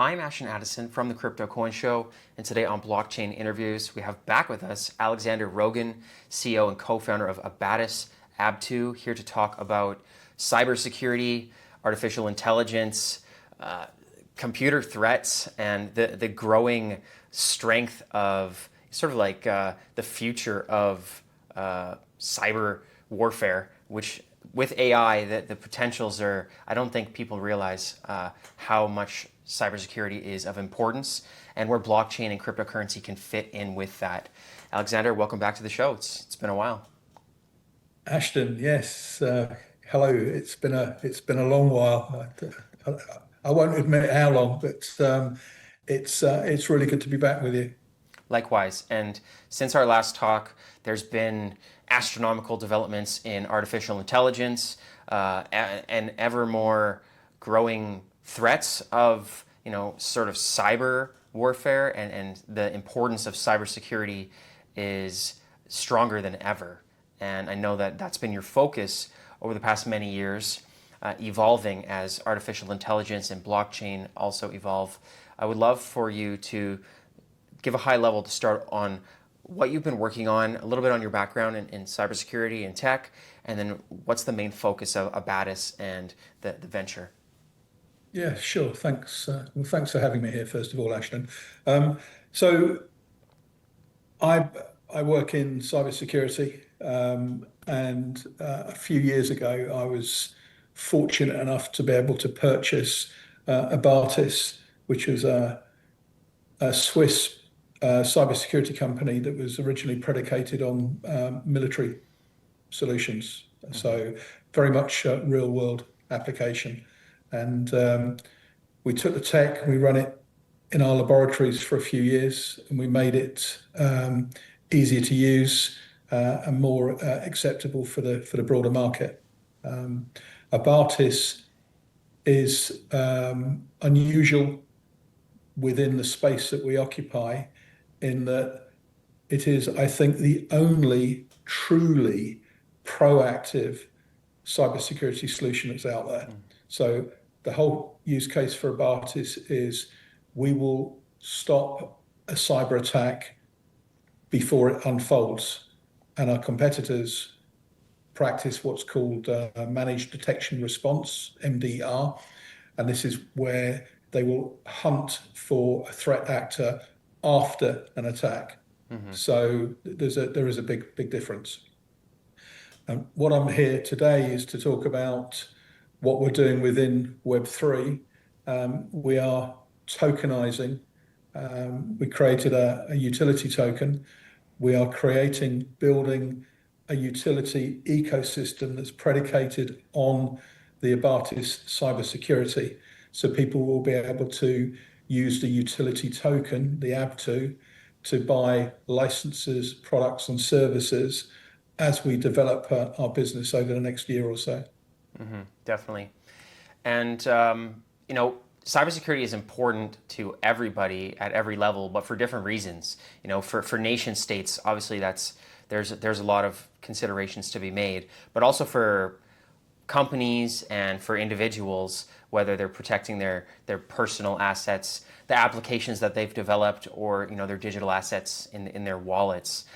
I'm Ashton Addison from the Crypto Coin Show, and today on Blockchain Interviews, we have back with us Alexander Rogan, CEO and co-founder of Abatis, ABTU, here to talk about cybersecurity, artificial intelligence, computer threats, and the growing strength of sort of like the future of cyber warfare, which with AI, the potentials are, I don't think people realize how much cybersecurity is of importance and where blockchain and cryptocurrency can fit in with that. Alexander, welcome back to the show. It's been a while. Ashton, yes. Hello. It's been a long while. I won't admit how long, but it's really good to be back with you. Likewise. And since our last talk, there's been astronomical developments in artificial intelligence and ever more growing threats of, sort of cyber warfare, and the importance of cybersecurity is stronger than ever. And I know that that's been your focus over the past many years, evolving as artificial intelligence and blockchain also evolve. I would love for you to give a high level to start on what you've been working on, a little bit on your background in cybersecurity and tech, and then what's the main focus of Abatis and the venture? Yeah, sure. Thanks. Well, thanks for having me here, first of all, Ashton. So I work in cybersecurity, and a few years ago, I was fortunate enough to be able to purchase Abatis, which was a Swiss cybersecurity company that was originally predicated on military solutions. So very much real world application. And we took the tech, we run it in our laboratories for a few years, and we made it easier to use and more acceptable for the broader market. Abatis is unusual within the space that we occupy, in that it is, I think, the only truly proactive cybersecurity solution that's out there. So the whole use case for Abatis is we will stop a cyber attack before it unfolds, and our competitors practice what's called managed detection response, MDR, and this is where they will hunt for a threat actor after an attack. So there is a big difference. And what I'm here today is to talk about what we're doing within Web3. We are tokenizing. We created a utility token. We are building a utility ecosystem that's predicated on the Abatis cybersecurity. So people will be able to use the utility token, the ABTU, to buy licenses, products, and services as we develop our business over the next year or so. Definitely. And, cybersecurity is important to everybody at every level, but for different reasons. For nation states, obviously there's a lot of considerations to be made, but also for companies and for individuals, whether they're protecting their personal assets, the applications that they've developed, or their digital assets in their wallets.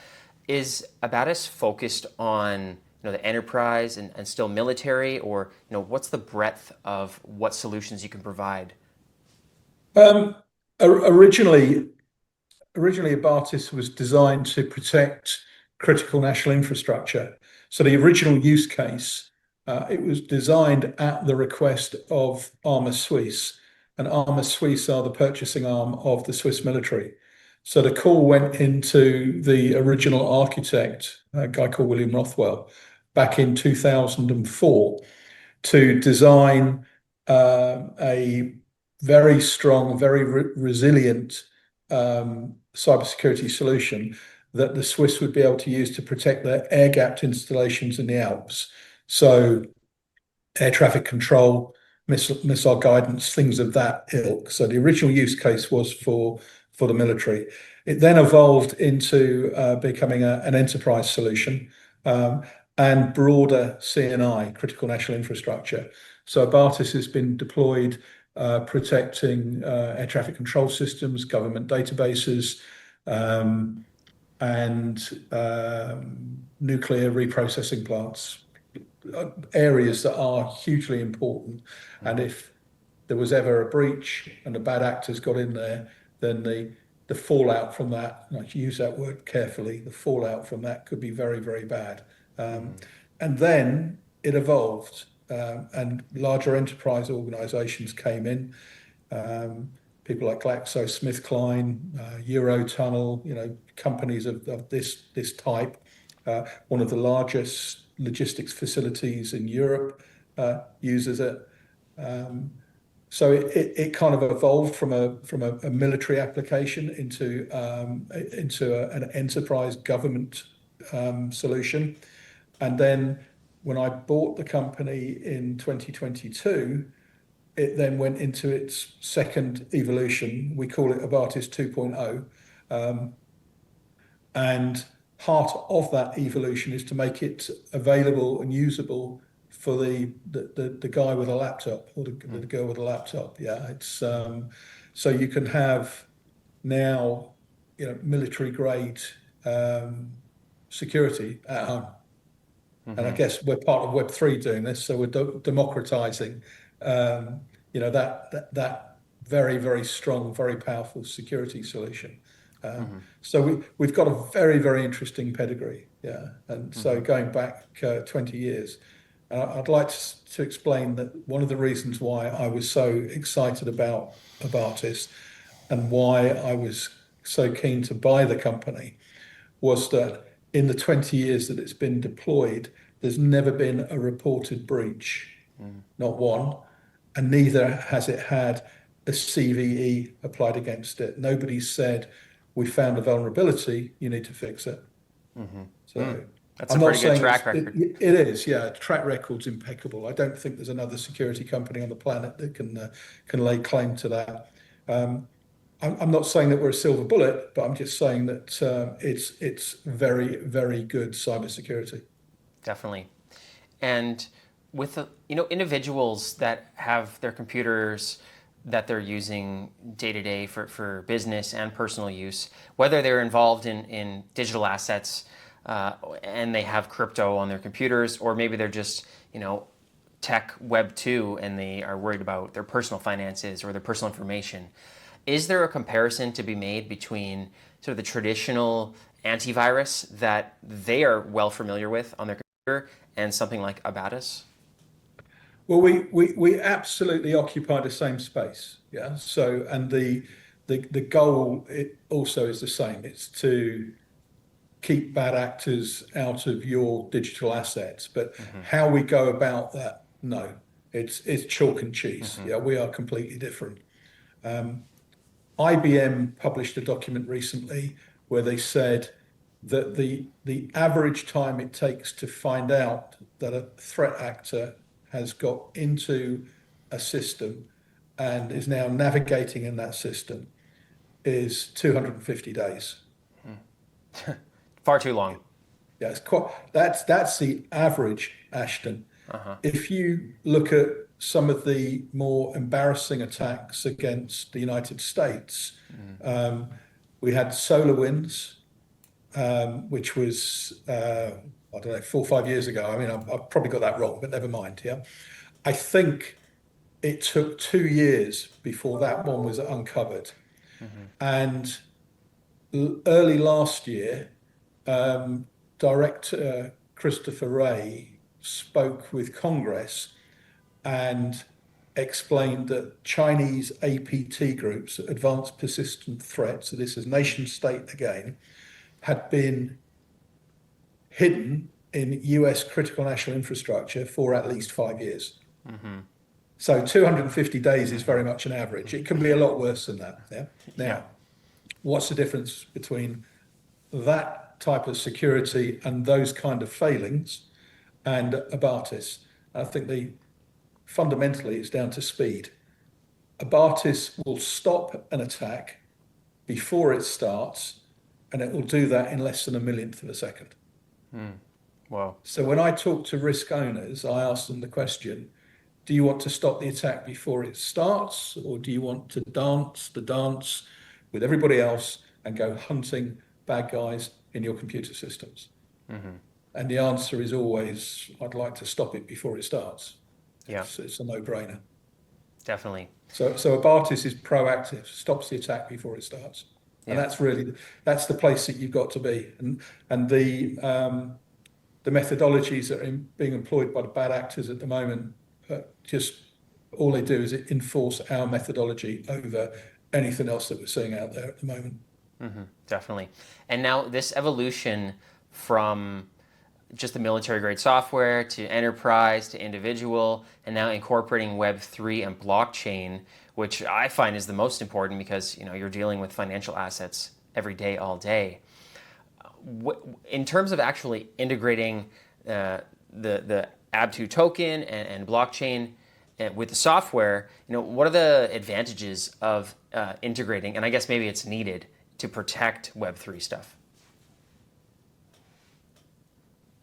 Is Abatis focused on the enterprise and still military, or what's the breadth of what solutions you can provide? Originally Abatis was designed to protect critical national infrastructure. So the original use case, it was designed at the request of Arma Suisse, and Arma Suisse are the purchasing arm of the Swiss military. So the call went into the original architect, a guy called William Rothwell, back in 2004, to design a very strong, very resilient cybersecurity solution that the Swiss would be able to use to protect their air-gapped installations in the Alps. So air traffic control, missile guidance, things of that ilk. So the original use case was for the military. It then evolved into becoming an enterprise solution and broader CNI, critical national infrastructure. So Abatis has been deployed protecting air traffic control systems, government databases, and nuclear reprocessing plants, areas that are hugely important. And if there was ever a breach and the bad actors got in there, then the fallout from that, and I use that word carefully, the fallout from that could be very, very bad. And then it evolved, and larger enterprise organizations came in. People like GlaxoSmithKline, Eurotunnel, companies of this type. One of the largest logistics facilities in Europe uses it. So it kind of evolved from a military application into an enterprise government solution. And then when I bought the company in 2022, it then went into its second evolution. We call it Abatis 2.0. And part of that evolution is to make it available and usable for the guy with a laptop, or the girl with a laptop. Yeah, it's so you can have now military grade security at home. And I guess we're part of Web3 doing this, so we're democratizing that very, very strong, very powerful security solution. So we've got a very, very interesting pedigree. Yeah. And so going back 20 years, I'd like to explain that one of the reasons why I was so excited about Abatis and why I was so keen to buy the company was that in the 20 years that it's been deployed, there's never been a reported breach, not one, and neither has it had a CVE applied against it. Nobody said, we found a vulnerability, you need to fix it. So that's a pretty good track record. It is, yeah. Track record's impeccable. I don't think there's another security company on the planet that can lay claim to that. I'm not saying that we're a silver bullet, but I'm just saying that it's very, very good cybersecurity. Definitely. And with individuals that have their computers that they're using day to day for business and personal use, whether they're involved in digital assets and they have crypto on their computers, or maybe they're just tech Web2 and they are worried about their personal finances or their personal information. Is there a comparison to be made between sort of the traditional antivirus that they are well familiar with on their computer and something like Abatis? Well, we absolutely occupy the same space, yeah. So, and the goal it also is the same. It's to keep bad actors out of your digital assets. But how we go about that, no, it's chalk and cheese. Yeah, we are completely different. IBM published a document recently where they said that the average time it takes to find out that a threat actor has got into a system and is now navigating in that system is 250 days. Far too long. Yeah, that's the average, Ashton. If you look at some of the more embarrassing attacks against the United States, we had SolarWinds, which was I don't know, 4 or 5 years ago. I mean, I've probably got that wrong, but never mind. Yeah, I think it took 2 years before that one was uncovered, and early last year, Director Christopher Wray spoke with Congress and explained that Chinese APT groups, Advanced Persistent Threats, so this is nation state again, had been hidden in US critical national infrastructure for at least 5 years. So 250 days is very much an average. It can be a lot worse than that. Yeah. Now, what's the difference between that type of security and those kind of failings and Abatis? I think fundamentally it's down to speed. Abatis will stop an attack before it starts, and it will do that in less than a millionth of a second. Wow. So when I talk to risk owners, I ask them the question, do you want to stop the attack before it starts, or do you want to dance the dance with everybody else and go hunting bad guys in your computer systems? And the answer is always, I'd like to stop it before it starts. Yeah, It's a no-brainer. definitely. So Abatis is proactive, stops the attack before it starts. And Yeah. that's the place that you've got to be. And the methodologies that are being employed by the bad actors at the moment, just all they do is enforce our methodology over anything else that we're seeing out there at the moment. Definitely. And now this evolution from just the military grade software to enterprise to individual, and now incorporating Web3 and blockchain, which I find is the most important because you're dealing with financial assets every day, all day. In terms of actually integrating the ABTU token and blockchain with the software, what are the advantages of integrating? And I guess maybe it's needed to protect Web3 stuff.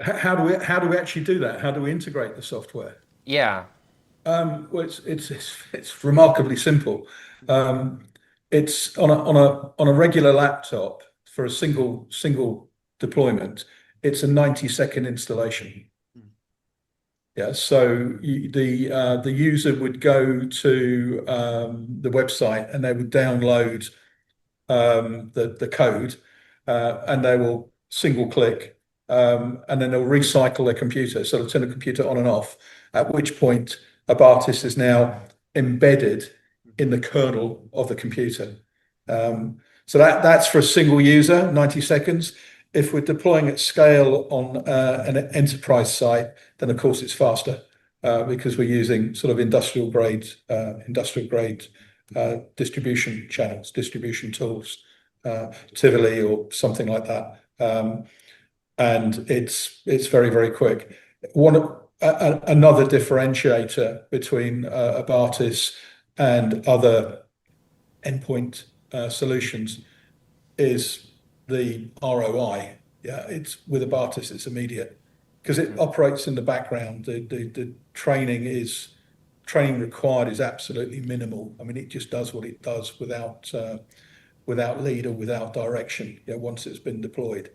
How do we actually do that? How do we integrate the software? Yeah. Well, it's remarkably simple. It's on a regular laptop for a single deployment. It's a 90-second installation. Yeah. So the user would go to the website and they would download the code, and they will single click. And then they'll recycle their computer. So they'll turn the computer on and off, at which point Abatis is now embedded in the kernel of the computer. So that's for a single user, 90 seconds. If we're deploying at scale on an enterprise site, then of course it's faster because we're using sort of industrial grade distribution channels, distribution tools, Tivoli or something like that. And it's very, very quick. Another differentiator between Abatis and other endpoint solutions is the ROI. Yeah, it's with Abatis, it's immediate because it operates in the background. The training required is absolutely minimal. I mean, it just does what it does without lead or without direction. Once it's been deployed.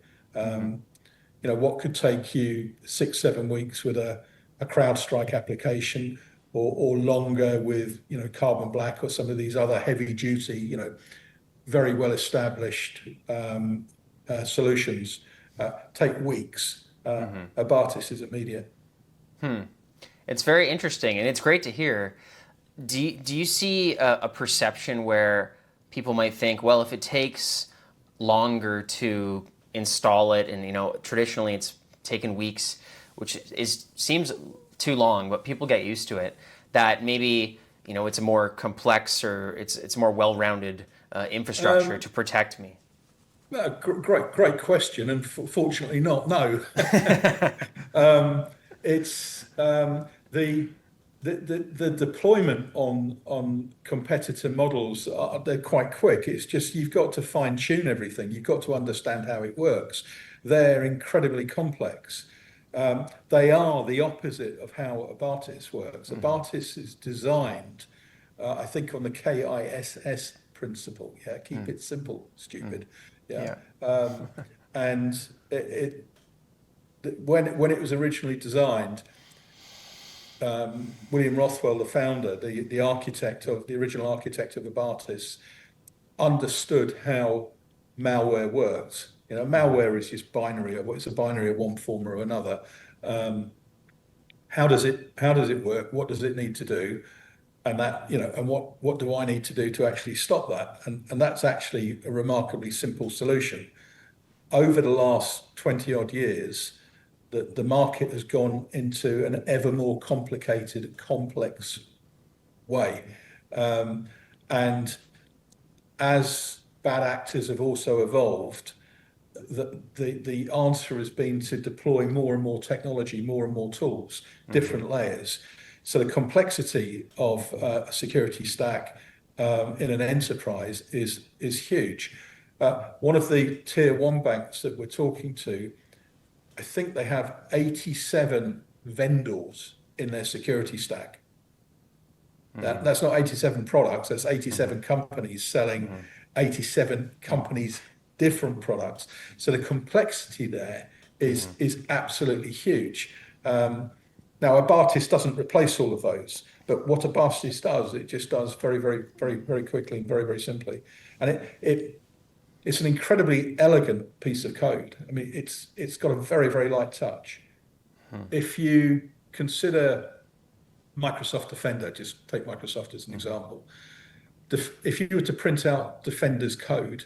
What could take you 6-7 weeks with a CrowdStrike application or longer with Carbon Black or some of these other heavy duty, very well established solutions take weeks. Abatis is immediate. It's very interesting and it's great to hear. Do you see a perception where people might think, well, if it takes longer to install it, and traditionally it's taken weeks, which seems too long, but people get used to it, that maybe it's a more complex or it's more well-rounded infrastructure to protect me? Great question, and fortunately not. No, it's the deployment on competitor models. They're quite quick. It's just you've got to fine tune everything. You've got to understand how it works. They're incredibly complex. They are the opposite of how Abatis works. Abatis is designed, I think, on the KISS principle. Yeah, keep it simple, stupid. Yeah. And when it was originally designed, William Rothwell, the founder, the original architect of Abatis, understood how malware works. Malware is just binary. It's a binary of one form or another. How does it work? What does it need to do? And and what do I need to do to actually stop that? And that's actually a remarkably simple solution. Over the last 20 odd years, the market has gone into an ever more complicated, complex way. And as bad actors have also evolved, the answer has been to deploy more and more technology, more and more tools, different layers. So the complexity of a security stack in an enterprise is huge. One of the tier one banks that we're talking to, I think they have 87 vendors in their security stack. That's not 87 products, that's 87 companies selling 87 companies different products. So the complexity there is absolutely huge. Now, Abatis doesn't replace all of those, but what Abatis does, it just does very, very, very, very quickly and very, very simply. And it's an incredibly elegant piece of code. I mean, it's got a very, very light touch. If you consider Microsoft Defender, just take Microsoft as an example. If you were to print out Defender's code,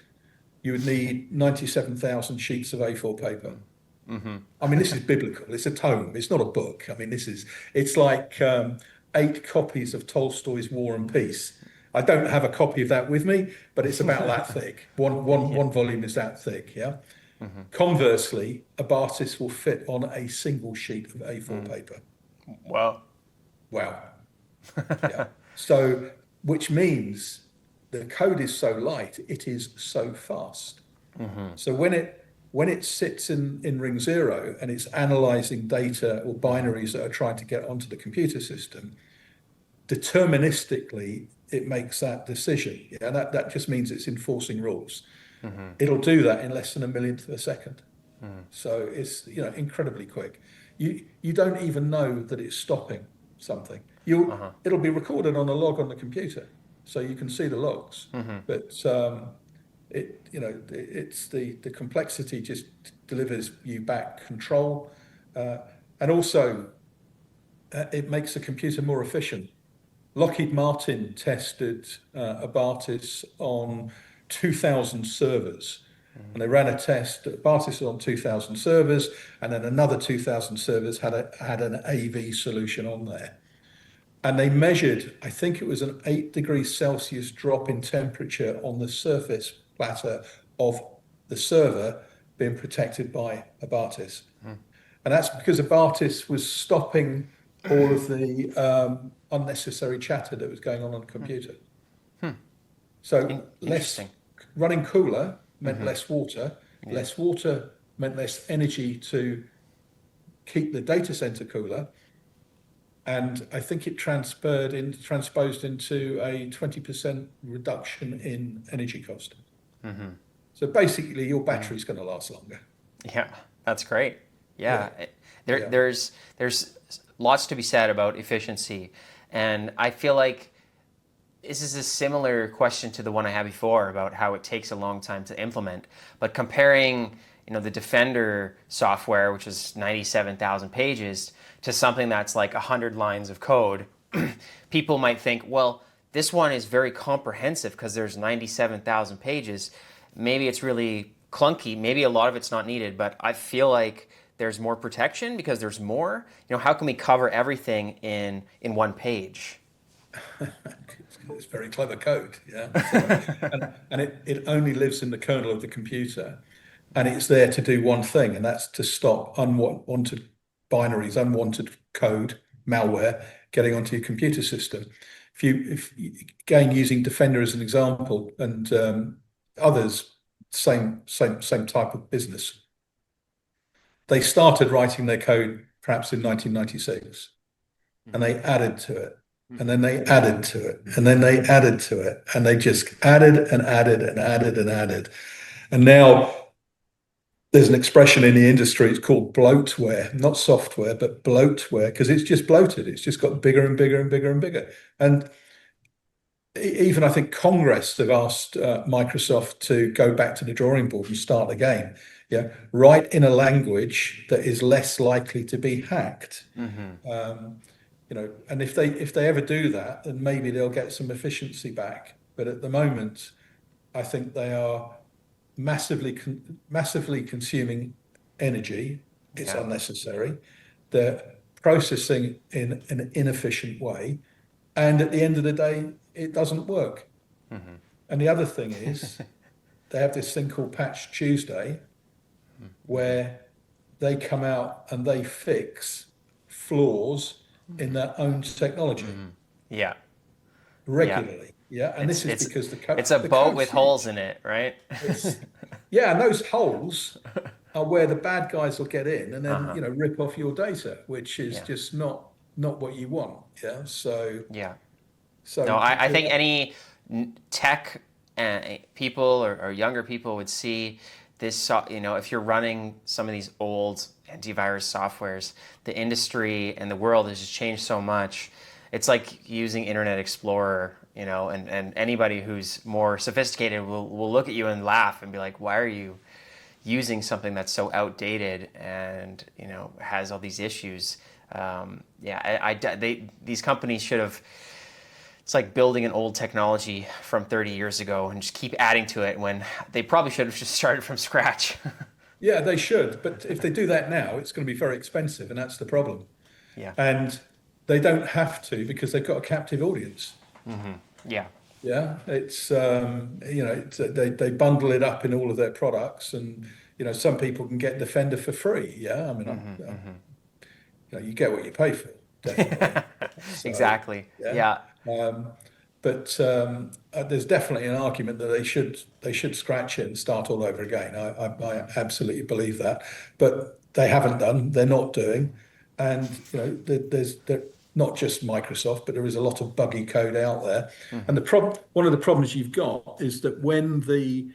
you would need 97,000 sheets of A4 paper. I mean, this is biblical. It's a tome. It's not a book. I mean, it's like 8 copies of Tolstoy's War and Peace. I don't have a copy of that with me, but it's about that thick. One volume is that thick, yeah? Conversely, Abatis will fit on a single sheet of A4 paper. Wow. Yeah. So, which means the code is so light, it is so fast. So when it sits in ring zero and it's analyzing data or binaries that are trying to get onto the computer system, deterministically, it makes that decision. Yeah, that just means it's enforcing rules. It'll do that in less than a millionth of a second. So it's incredibly quick. You don't even know that it's stopping something. It'll be recorded on a log on the computer, so you can see the logs. But it's the complexity just delivers you back control, and also it makes the computer more efficient. Lockheed Martin tested Abatis on 2,000 servers. And they ran a test. Abatis on 2,000 servers, and then another 2,000 servers had an AV solution on there. And they measured, I think it was an 8 degrees Celsius drop in temperature on the surface platter of the server being protected by Abatis. And that's because Abatis was stopping all of the unnecessary chatter that was going on the computer. So running cooler meant less water. Less water meant less energy to keep the data center cooler. And I think it transposed into a 20% reduction in energy cost. So basically, your battery's going to last longer. Yeah, that's great. Yeah. There's lots to be said about efficiency. And I feel like this is a similar question to the one I had before about how it takes a long time to implement. But comparing, the Defender software, which is 97,000 pages, to something that's like 100 lines of code, people might think, well, this one is very comprehensive because there's 97,000 pages. Maybe it's really clunky. Maybe a lot of it's not needed, but I feel like there's more protection because there's more. How can we cover everything in one page? It's very clever code, yeah. And it only lives in the kernel of the computer, and it's there to do one thing, and that's to stop unwanted binaries, unwanted code, malware getting onto your computer system. If again, using Defender as an example, and others, same type of business. They started writing their code perhaps in 1996, and they added to it. And then they added to it, and then they added to it, and they just added and added and added and added. And now there's an expression in the industry, it's called bloatware, not software, but bloatware, because it's just bloated. It's just got bigger and bigger and bigger and bigger. And even I think Congress have asked Microsoft to go back to the drawing board and start again. Yeah, write in a language that is less likely to be hacked. And if they ever do that, then maybe they'll get some efficiency back. But at the moment, I think they are massively consuming energy. It's unnecessary. They're processing in an inefficient way, and at the end of the day, it doesn't work. And the other thing is, they have this thing called Patch Tuesday, where they come out and they fix flaws in their own technology. Regularly. And this is because the code. It's a boat with holes in it, right? And those holes are where the bad guys will get in and then rip off your data, which is just not what you want. No, So I think any tech people or younger people would see this, if you're running some of these old antivirus softwares, the industry and the world has just changed so much. It's like using Internet Explorer, and anybody who's more sophisticated will look at you and laugh and be like, why are you using something that's so outdated and has all these issues? These companies should have. It's like building an old technology from 30 years ago and just keep adding to it when they probably should have just started from scratch. yeah, they should. But if they do that now, it's going to be very expensive, and that's the problem. Yeah. And they don't have to because they've got a captive audience. Yeah. Yeah, they bundle it up in all of their products, and some people can get Defender for free. Yeah, I mean, you get what you pay for, definitely. So Exactly. yeah, Yeah. um, but there's definitely an argument that they should scratch it and start all over again. I absolutely believe that, but they haven't done. They're not doing, and there's not just Microsoft, but there is a lot of buggy code out there. And one of the problems you've got is that when the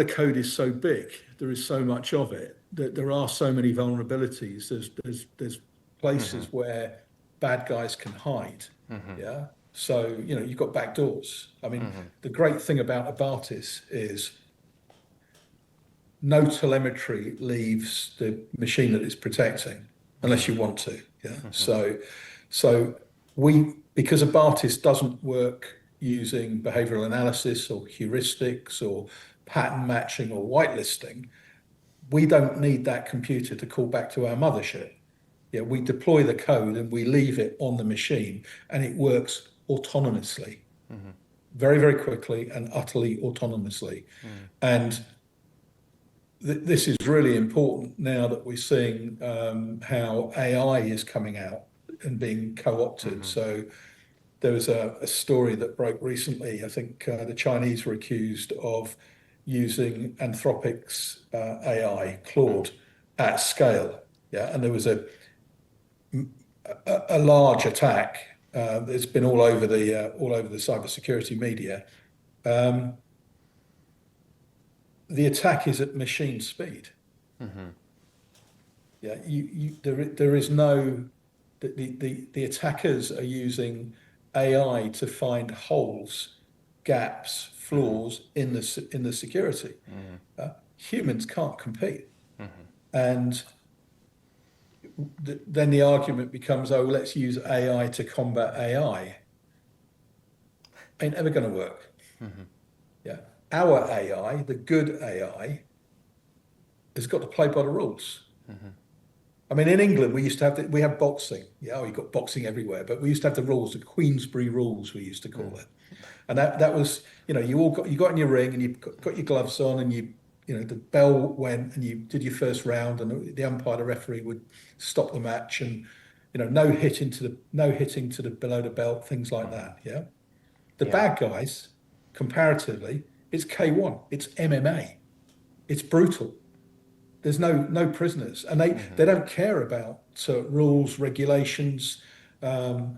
code is so big, there is so much of it that there are so many vulnerabilities. There's places where bad guys can hide. Yeah. So, you've got backdoors. I mean, the great thing about Abatis is no telemetry leaves the machine that it's protecting unless you want to. Yeah. So because Abatis doesn't work using behavioral analysis or heuristics or pattern matching or whitelisting, we don't need that computer to call back to our mothership. Yeah, we deploy the code and we leave it on the machine, and it works autonomously, very, very quickly and utterly autonomously. And this is really important now that we're seeing how AI is coming out and being co-opted. So there was a story that broke recently. I think the Chinese were accused of using Anthropic's AI, Claude, at scale. Yeah, and there was a large attack that's been all over the cybersecurity media. The attack is at machine speed. Yeah, there is no the attackers are using AI to find holes, gaps, flaws in the security. Humans can't compete, and then the argument becomes, oh, let's use AI to combat AI. Ain't ever going to work. Yeah, our AI, the good AI, has got to play by the rules. I mean, in England, we used to have we have boxing. Yeah, you've got boxing everywhere, but we used to have the rules, the Queensberry rules, we used to call it. And that was, you got in your ring and you got your gloves on, and the bell went and you did your first round, and the umpire, the referee, would stop the match, and no hitting to the below the belt, things like that. Yeah, the bad guys, comparatively, it's K1, it's MMA, it's brutal. There's no prisoners, and they don't care about rules, regulations. They'll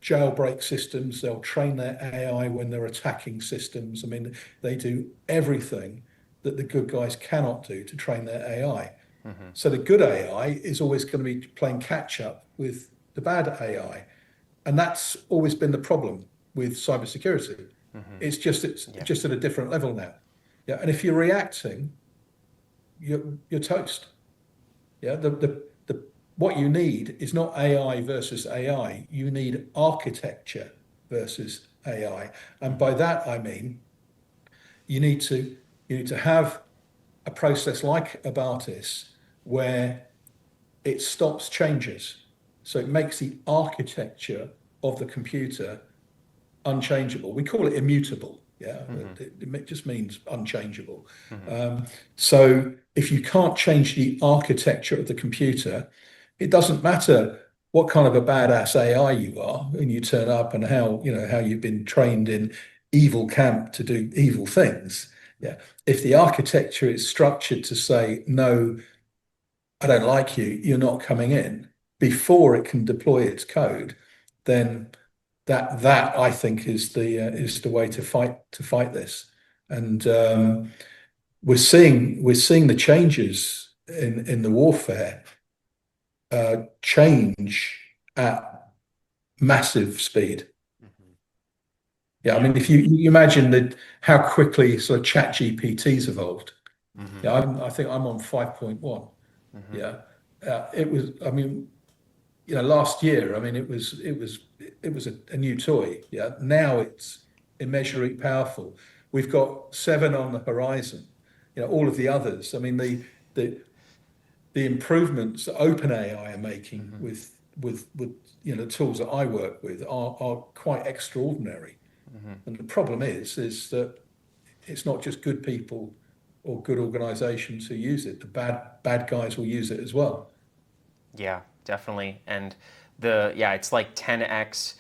jailbreak systems. They'll train their AI when they're attacking systems. I mean, they do everything that the good guys cannot do to train their AI. So the good AI is always going to be playing catch up with the bad AI, and that's always been the problem with cybersecurity. It's just at a different level now. Yeah, and if you're reacting, you're toast. Yeah, what you need is not AI versus AI. You need architecture versus AI, and by that I mean you need to have a process like Abatis where it stops changes, so it makes the architecture of the computer unchangeable. We call it immutable. Yeah, it just means unchangeable. So if you can't change the architecture of the computer, it doesn't matter what kind of a badass AI you are when you turn up, and how you've been trained in evil camp to do evil things. Yeah, if the architecture is structured to say, no, I don't like you, you're not coming in, before it can deploy its code, then that I think is the way to fight this. And we're seeing the changes in the warfare change at massive speed. Yeah, I mean, if you imagine that how quickly sort of chat GPT's evolved. Yeah, I think I'm on 5.1. Yeah, it was. I mean, last year, I mean, it was a new toy. Yeah, now it's immeasurably powerful. We've got 7 on the horizon. All of the others. I mean, the improvements that OpenAI are making with the tools that I work with are quite extraordinary. And the problem is that it's not just good people or good organizations who use it. The bad guys will use it as well. Yeah, definitely. And it's like 10x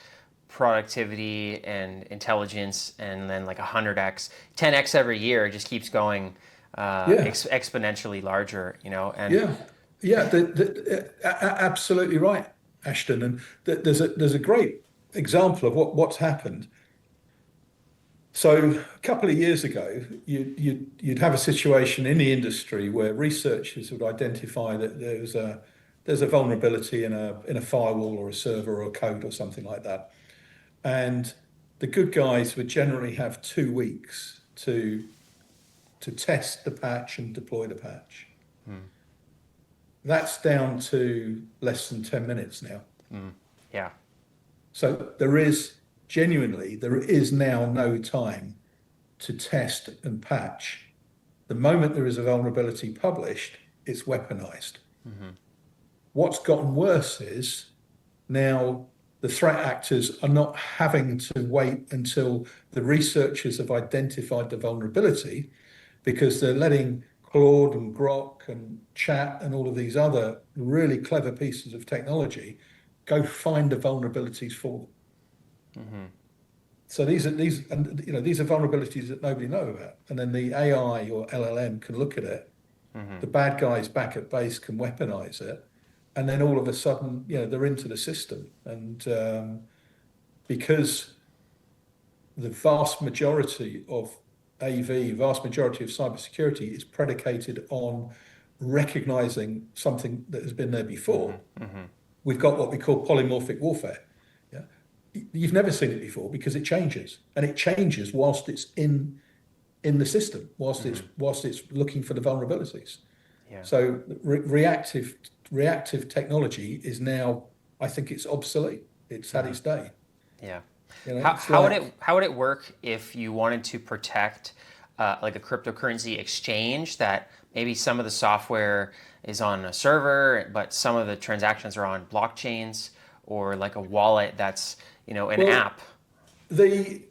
productivity and intelligence, and then like 100x, 10x every year. It just keeps going exponentially larger, and absolutely right, Ashton. And there's a great example of what's happened. So a couple of years ago, you'd have a situation in the industry where researchers would identify that there's a vulnerability in a firewall or a server or a code or something like that, and the good guys would generally have 2 weeks to test the patch and deploy the patch. That's down to less than 10 minutes now. Yeah. So there is now no time to test and patch. The moment there is a vulnerability published, it's weaponized. What's gotten worse is now the threat actors are not having to wait until the researchers have identified the vulnerability, because they're letting Claude and Grok and Chat and all of these other really clever pieces of technology go find the vulnerabilities for them. So these are vulnerabilities that nobody knows about, and then the AI or LLM can look at it. The bad guys back at base can weaponize it, and then all of a sudden, they're into the system. And because the vast majority of cybersecurity is predicated on recognizing something that has been there before. We've got what we call polymorphic warfare. Yeah, you've never seen it before because it changes, and it changes whilst it's in the system, whilst it's looking for the vulnerabilities. Yeah. So reactive technology is now, I think it's obsolete. It's had its day. Yeah. How would it work if you wanted to protect like a cryptocurrency exchange that maybe some of the software is on a server, but some of the transactions are on blockchains, or like a wallet that's an app? The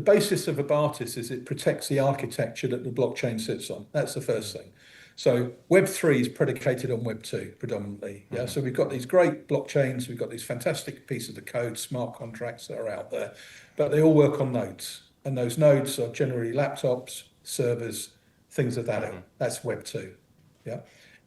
basis of Abatis is it protects the architecture that the blockchain sits on. That's the first thing. So Web3 is predicated on Web2 predominantly. Yeah. So we've got these great blockchains, we've got these fantastic pieces of code, smart contracts that are out there, but they all work on nodes. And those nodes are generally laptops, servers, things of that ilk. That's Web2. Yeah.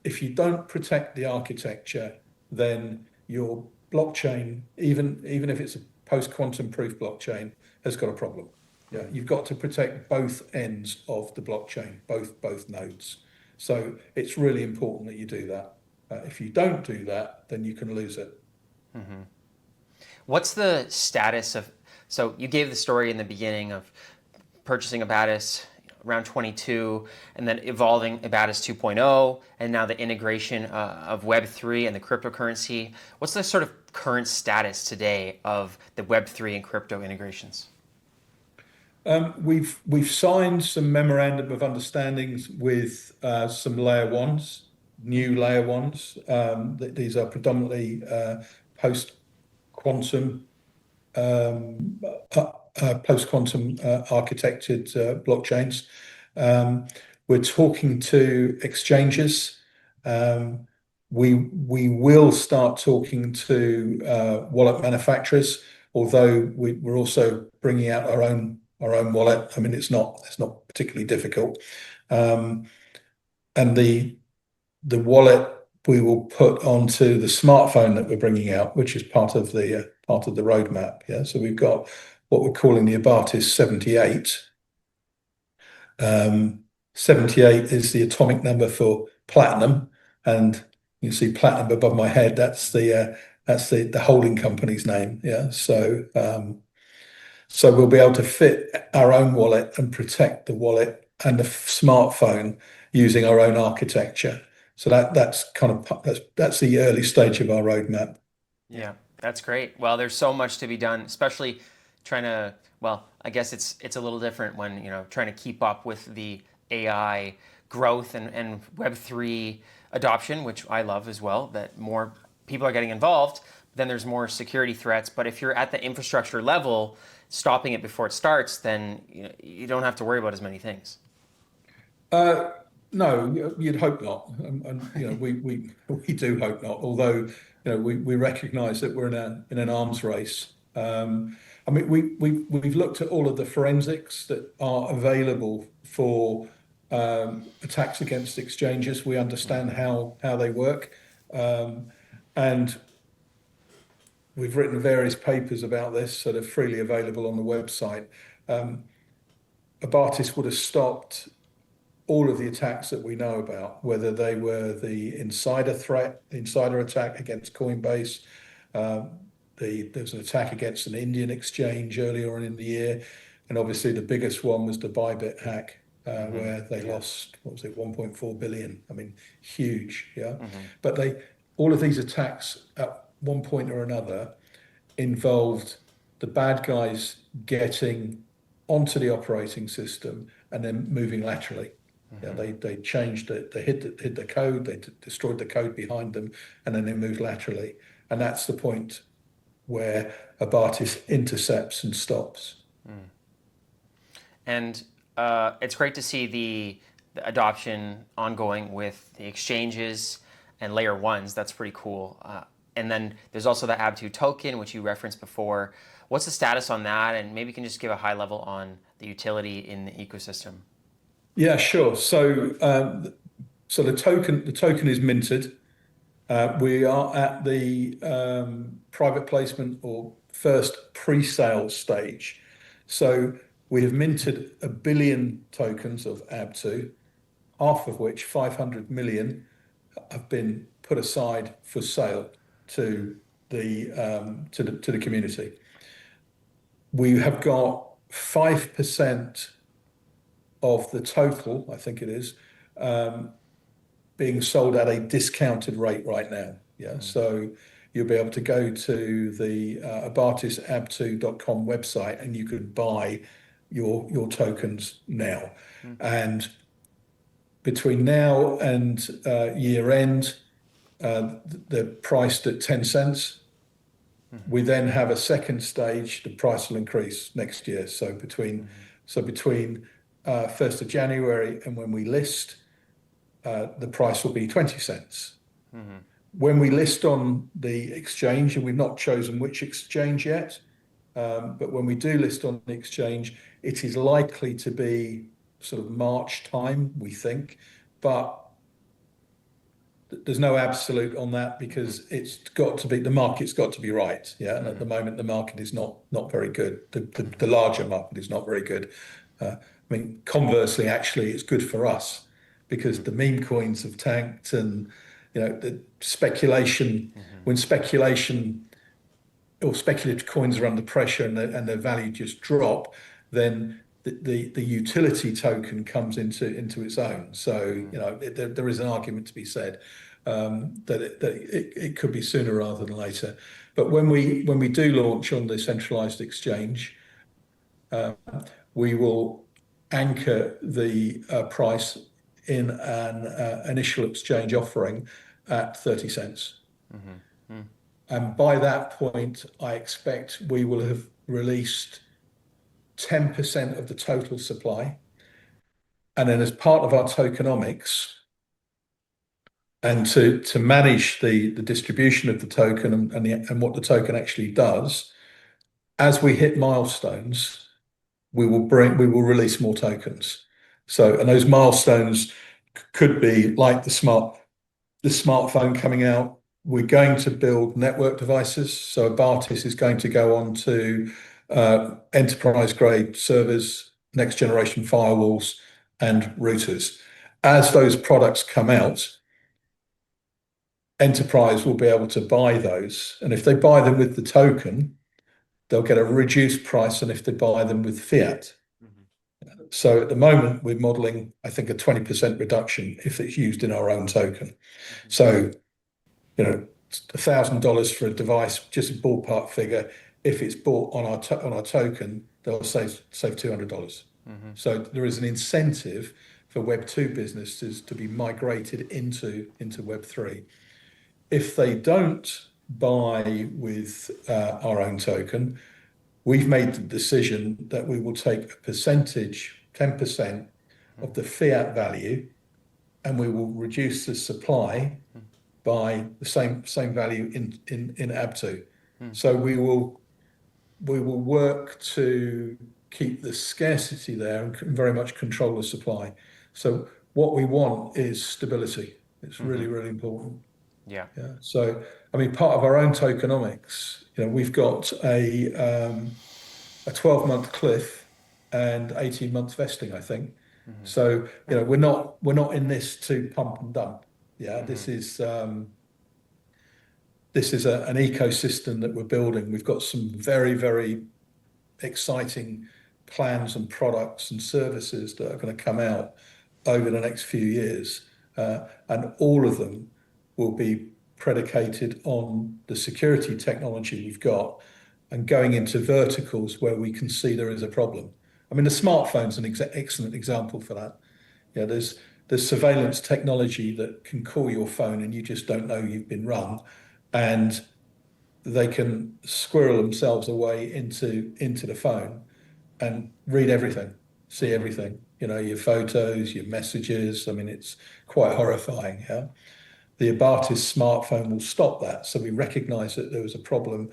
If you don't protect the architecture, then your blockchain, even if it's a post-quantum proof blockchain, has got a problem. Yeah. You've got to protect both ends of the blockchain, both nodes. So it's really important that you do that. If you don't do that, then you can lose it. What's the status of, so you gave the story in the beginning of purchasing Abatis around 22, and then evolving Abatis 2.0, and now the integration of Web3 and the cryptocurrency. What's the sort of current status today of the Web3 and crypto integrations? We've signed some memorandum of understandings with some layer ones, new layer ones. These are predominantly post-quantum architected blockchains. We're talking to exchanges. We will start talking to wallet manufacturers, although we're also bringing out our own wallet. I mean, it's not particularly difficult. And the wallet we will put onto the smartphone that we're bringing out, which is part of the roadmap. Yeah, so we've got what we're calling the Abatis 78. 78 is the atomic number for platinum, and you see platinum above my head. That's the holding company's name. Yeah, so we'll be able to fit our own wallet and protect the wallet and the smartphone using our own architecture. So that's the early stage of our roadmap. Yeah, that's great. Well, there's so much to be done, especially trying to, well, I guess it's a little different when, trying to keep up with the AI growth and Web3 adoption, which I love as well, that more people are getting involved, then there's more security threats. But if you're at the infrastructure level, stopping it before it starts, then you don't have to worry about as many things. No, you'd hope not, and we do hope not. Although we recognise that we're in an arms race. I mean, we've looked at all of the forensics that are available for attacks against exchanges. We understand how they work, and we've written various papers about this that are freely available on the website. Abatis would have stopped all of the attacks that we know about, whether they were the insider threat, the insider attack against Coinbase. There was an attack against an Indian exchange earlier on in the year, and obviously the biggest one was the Bybit hack, where they lost, what was it, 1.4 billion. I mean, huge, yeah. But all of these attacks at one point or another involved the bad guys getting onto the operating system and then moving laterally. Yeah, they changed it. They hid the code. They destroyed the code behind them, and then they moved laterally. And that's the point where Abatis intercepts and stops. And it's great to see the adoption ongoing with the exchanges and layer ones. That's pretty cool. And then there's also the ABTU token, which you referenced before. What's the status on that? And maybe you can just give a high level on the utility in the ecosystem. Yeah, sure. So the token is minted. We are at the private placement or first pre-sale stage. So we have minted 1 billion tokens of ABTU, half of which 500 million have been put aside for sale to the community. We have got 5% of the total, I think it is, being sold at a discounted rate right now. Yeah, so you'll be able to go to the abatisabtu.com website and you could buy your tokens now. And between now and year end, they're priced at 10 cents. We then have a second stage. The price will increase next year. So between 1st of January and when we list, the price will be 20 cents. When we list on the exchange, and we've not chosen which exchange yet, but when we do list on the exchange, it is likely to be sort of March time, we think. But there's no absolute on that because the market's got to be right. Yeah, and at the moment the market is not very good. The larger market is not very good. I mean, conversely, actually, it's good for us because the meme coins have tanked, and the speculation when speculation or speculative coins are under pressure and their value just drop, then the utility token comes into its own. So there is an argument to be said that it could be sooner rather than later. But when we do launch on the centralized exchange, we will anchor the price in an initial exchange offering at 30 cents. And by that point, I expect we will have released 10% of the total supply. And then as part of our tokenomics, and to manage the distribution of the token and what the token actually does, as we hit milestones, we will release more tokens. So, and those milestones could be like the smart the smartphone coming out. We're going to build network devices. So Abatis is going to go on to enterprise grade servers, next generation firewalls, and routers. As those products come out, enterprise will be able to buy those. And if they buy them with the token, they'll get a reduced price than if they buy them with fiat. So at the moment, we're modeling, I think, a 20% reduction if it's used in our own token. So, $1,000 for a device, just a ballpark figure. If it's bought on our token, they'll save $200. So there is an incentive for Web2 businesses to be migrated into Web3. If they don't buy with our own token, we've made the decision that we will take a percentage, 10% of the fiat value, and we will reduce the supply by the same value in ABTU. So we will work to keep the scarcity there and very much control the supply. So what we want is stability. It's really, really important. Yeah. So, I mean, part of our own tokenomics, we've got a 12-month cliff and 18 months vesting, I think. So, we're not in this to pump and dump. Yeah, this is an ecosystem that we're building. We've got some very, very exciting plans and products and services that are going to come out over the next few years, and all of them will be predicated on the security technology we've got and going into verticals where we can see there is a problem. I mean, the smartphone's an excellent example for that. There's surveillance technology that can call your phone and you just don't know you've been run, and they can squirrel themselves away into the phone and read everything, see everything, your photos, your messages. I mean, it's quite horrifying. Yeah. The Abatis smartphone will stop that. So we recognize that there was a problem,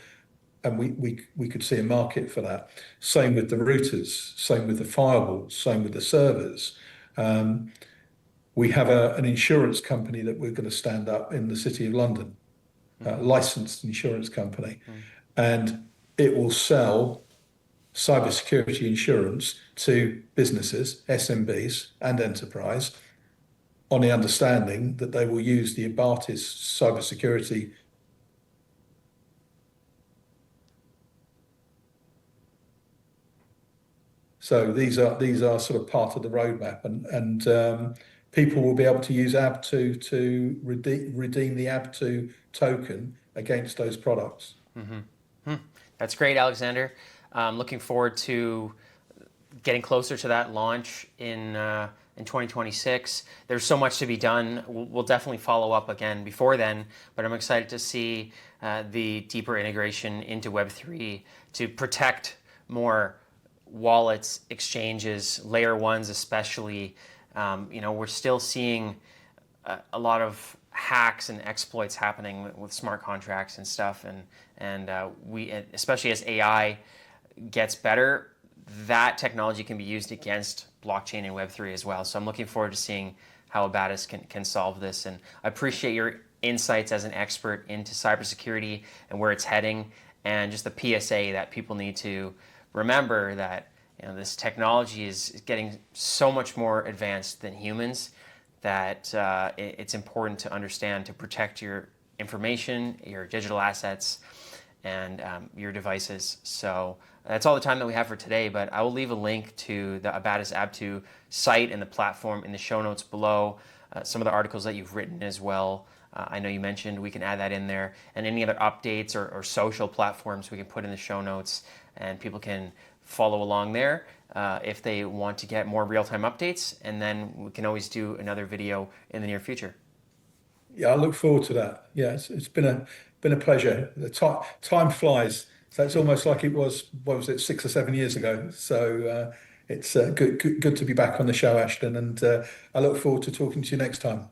and we could see a market for that. Same with the routers, same with the firewalls, same with the servers. We have an insurance company that we're going to stand up in the City of London, licensed insurance company, and it will sell cybersecurity insurance to businesses, SMBs, and enterprise, on the understanding that they will use the Abatis cybersecurity. So these are sort of part of the roadmap, and people will be able to use ABTU to redeem the ABTU token against those products. That's great, Alexander. Looking forward to getting closer to that launch in 2026. There's so much to be done. We'll definitely follow up again before then, but I'm excited to see the deeper integration into Web3 to protect more wallets, exchanges, layer ones especially. We're still seeing a lot of hacks and exploits happening with smart contracts and stuff, and we, especially as AI gets better, that technology can be used against blockchain and Web3 as well. So I'm looking forward to seeing how Abatis can solve this. And I appreciate your insights as an expert into cybersecurity and where it's heading, and just the PSA that people need to remember that this technology is getting so much more advanced than humans, that it's important to understand to protect your information, your digital assets, and your devices. So that's all the time that we have for today, but I will leave a link to the Abatis ABTU site and the platform in the show notes below. Some of the articles that you've written as well, I know you mentioned, we can add that in there, and any other updates or social platforms we can put in the show notes, and people can follow along there if they want to get more real-time updates, and then we can always do another video in the near future. Yeah, I look forward to that. Yeah, it's been a pleasure. The time flies. So it's almost like it was, what was it, 6 or 7 years ago. So it's good to be back on the show, Ashton, and I look forward to talking to you next time.